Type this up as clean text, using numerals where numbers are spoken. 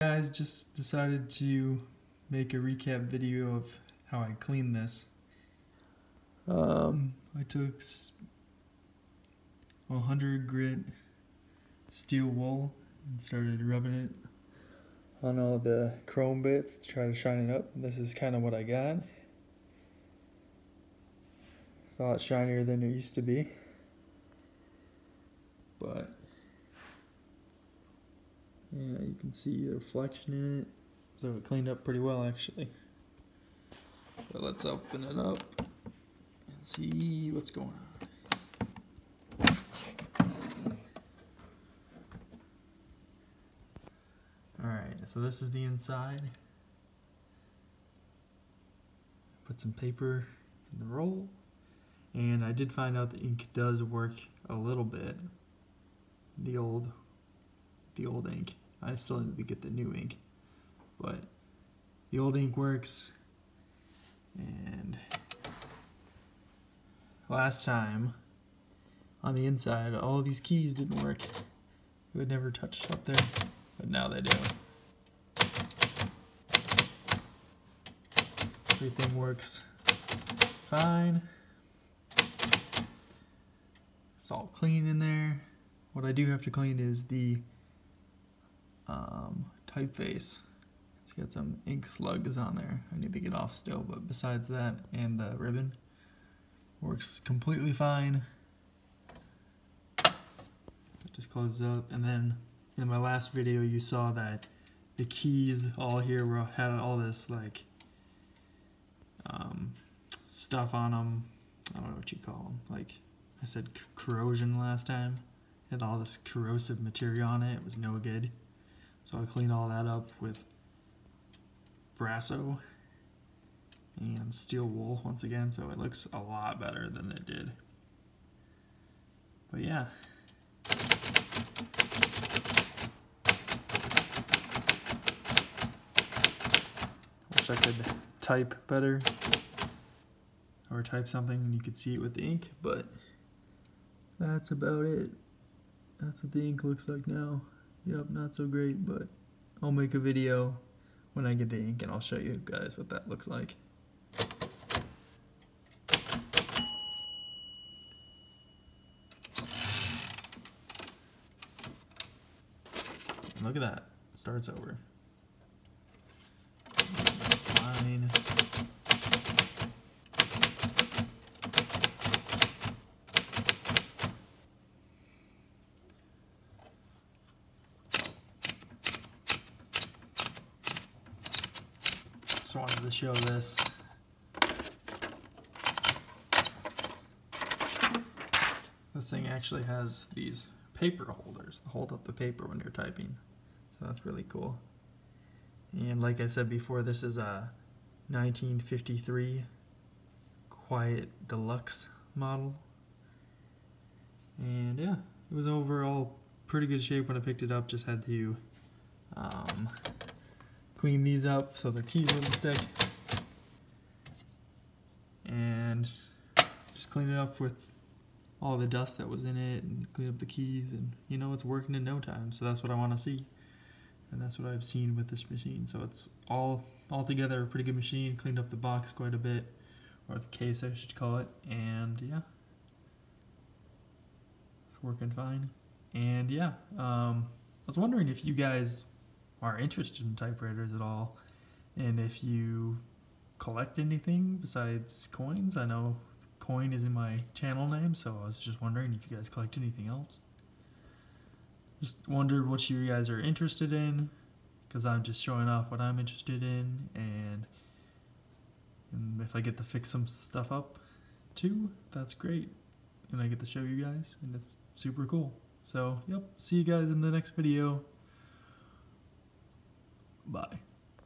Guys, just decided to make a recap video of how I cleaned this. I took 100 grit steel wool and started rubbing it on all the chrome bits to try to shine it up. This is kind of what I got. It's a lot shinier than it used to be, but yeah, you can see the reflection in it, so it cleaned up pretty well actually. But let's open it up and see what's going on. Alright, so this is the inside. Put some paper in the roll, and I did find out the ink does work a little bit. The old ink. I still need to get the new ink, but the old ink works. And last time on the inside, all these keys didn't work. It would never touch up there, but now they do. Everything works fine. It's all clean in there. What I do have to clean is the typeface. It's got some ink slugs on there I need to get off still, but besides that, and the ribbon works completely fine. It just closes up, and then in my last video you saw that the keys all here had all this like stuff on them. I don't know what you call them. Like I said, corrosion last time. It had all this corrosive material on it. It was no good. So I cleaned all that up with Brasso and steel wool once again, so it looks a lot better than it did. But yeah. Wish I could type better or type something and you could see it with the ink, but that's about it. That's what the ink looks like now. Yep, not so great, but I'll make a video when I get the ink and I'll show you guys what that looks like. Look at that. Starts over. Next line. Just wanted to show this. This thing actually has these paper holders to hold up the paper when you're typing, so that's really cool. And like I said before, this is a 1953 Quiet Deluxe model, and yeah, it was overall pretty good shape when I picked it up. Just had to clean these up so the keys wouldn't stick, and just clean it up with all the dust that was in it and clean up the keys, and you know, it's working in no time. So that's what I want to see, and that's what I've seen with this machine. So it's all together a pretty good machine. Cleaned up the box quite a bit, or the case I should call it, and yeah, it's working fine. And yeah, I was wondering if you guys are interested in typewriters at all, and if you collect anything besides coins. I know coin is in my channel name, so I was just wondering if you guys collect anything else. Just wondered what you guys are interested in, because I'm just showing off what I'm interested in, and if I get to fix some stuff up too, that's great, and I get to show you guys, and it's super cool. So yep, see you guys in the next video. Bye.